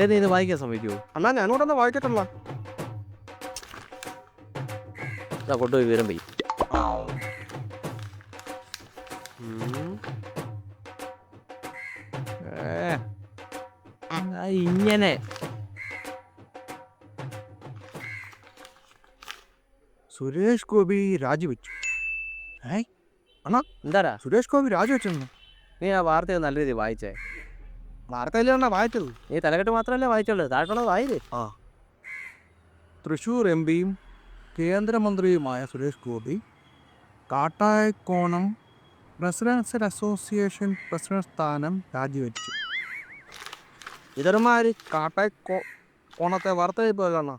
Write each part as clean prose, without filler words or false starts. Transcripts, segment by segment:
നീ ഇത് വായിക്കാൻ സമ്മതിക്കുമോ? അണ്ണാ ഞാനോടൊന്ന് വായിക്കട്ടുള്ള കൊണ്ടുപോയി വിവരം പോയി. ഇങ്ങനെ സുരേഷ് ഗോപി രാജിവെച്ചു. അണ്ണാ എന്താടാ സുരേഷ് ഗോപി രാജിവെച്ചെന്നു? നീ ആ വാർത്ത നല്ല രീതിയിൽ വായിച്ചേ? വാർത്തയിലാണ് വായിച്ചത്. നീ തലക്കെട്ട് മാത്രമല്ലേ വായിച്ചുള്ളൂ, താഴെ വായില്ലേ? തൃശൂർ എം പിയും കേന്ദ്രമന്ത്രിയുമായ Suresh Gopi Kattayikkonam residential association president സ്ഥാനം രാജിവെച്ചു. ഇതരമാര് കോണത്തെ വാർത്തയിൽ പോയതാണ്.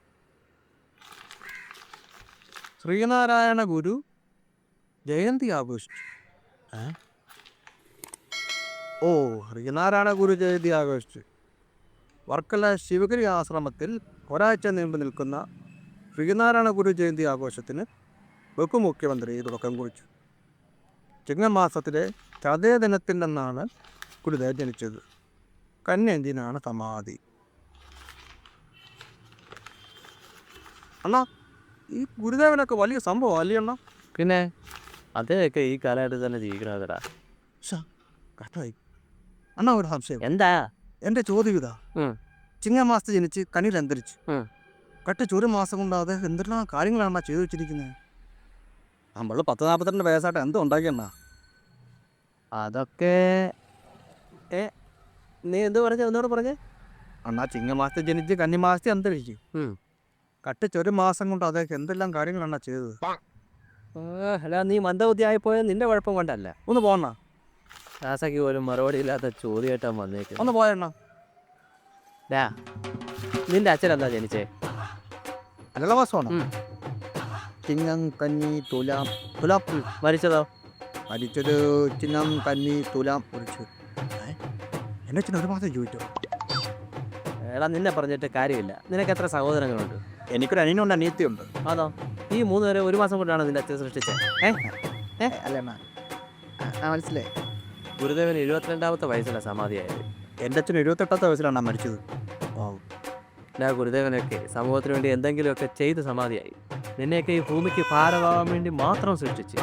ശ്രീനാരായണ ഗുരു ജയന്തി ആഘോഷിച്ചു. ശ്രീനാരായണ ഗുരു ജയന്തി ആഘോഷിച്ചു. വർക്കല ശിവഗിരി ആശ്രമത്തിൽ ഒരാഴ്ച നീണ്ടു നിൽക്കുന്ന ശ്രീനാരായണ ഗുരു ജയന്തി ആഘോഷത്തിന് ഉപമുഖ്യമന്ത്രി തുടക്കം കുറിച്ചു. ചിങ്ങമാസത്തിലെ ചതയ ദിനത്തിലെന്നാണ് ഗുരുദേവൻ ജനിച്ചത്. കന്യഞ്ചിനാണ് സമാധി. അണ്ണാ ഈ ഗുരുദേവനൊക്കെ വലിയ സംഭവം അല്ലേ അണ്ണാ? പിന്നെ അദ്ദേഹമൊക്കെ ഈ കാലഘട്ടത്തിൽ തന്നെ ജീവിക്കണതടാ. കട്ടായി അണ്ണാ. ഒരു സംശയം. എന്താ? എൻ്റെ ചോദ്യം ഇതാ. ചിങ്ങമാസത്തിൽ ജനിച്ച് കനിയിൽ അന്തരിച്ചു. കട്ടിച്ച് ഒരു മാസം കൊണ്ട് അദ്ദേഹം എന്തെല്ലാം കാര്യങ്ങളാണ് ചെയ്തു വെച്ചിരിക്കുന്നത്. നമ്മൾ 10-42 വയസ്സായിട്ട് എന്തോ ഉണ്ടാക്കിയെണ്ണ. അതൊക്കെ നീ എന്ത് പറഞ്ഞ ഒന്നോട് പറഞ്ഞേ? അണ്ണാ ചിങ്ങമാസത്തിൽ ജനിച്ച് കന്നിമാസത്തിൽ അന്തരിച്ചു. കട്ടിച്ച് ഒരു മാസം കൊണ്ട് അദ്ദേഹം എന്തെല്ലാം കാര്യങ്ങളാണ് ചെയ്തത്. അല്ല നീ മന്ദബുദ്ധി ആയിപ്പോയത് നിന്റെ കുഴപ്പം കൊണ്ടല്ല. ഒന്ന് പോണ രാസയ്ക്ക് പോലും മറുപടി ഇല്ലാത്ത ചോദ്യമായിട്ടാണ് വന്നേക്ക്. ഒന്ന് പോയണ്ണ. നിന്റെ അച്ഛൻ എന്താ ജനിച്ചേ? അല്ല മാസമാണ്. ചിങ്ങം കന്നി തുലാം. മരിച്ചതോ? മരിച്ചത് ചിങ്ങം കന്നി തുലാം. എന്നെ അച്ഛൻ ഒരു മാസം ചോദിച്ചോ? എടാ നിന്നെ പറഞ്ഞിട്ട് കാര്യമില്ല. നിനക്ക് എത്ര സഹോദരങ്ങളുണ്ട്? എനിക്കൊരു അനിയനുണ്ട്, അനിയത്തിയുണ്ട്. അതോ ഈ 3 പേരെ ഒരു മാസം കൊണ്ടാണ് നിന്റെ അച്ഛൻ സൃഷ്ടിച്ചത്? അല്ല മനസ്സിലായി. ഗുരുദേവന് 72ാമത്തെ വയസ്സിലാണ് സമാധിയായത്. എൻ്റെ അച്ഛൻ 78ാമത്തെ വയസ്സിലാണ് മരിച്ചത്. ഗുരുദേവനൊക്കെ സമൂഹത്തിന് വേണ്ടി എന്തെങ്കിലുമൊക്കെ ചെയ്ത് സമാധിയായി. നിന്നെയൊക്കെ ഈ ഭൂമിക്ക് ഭാരമാവാൻ വേണ്ടി മാത്രം സൃഷ്ടിച്ചു.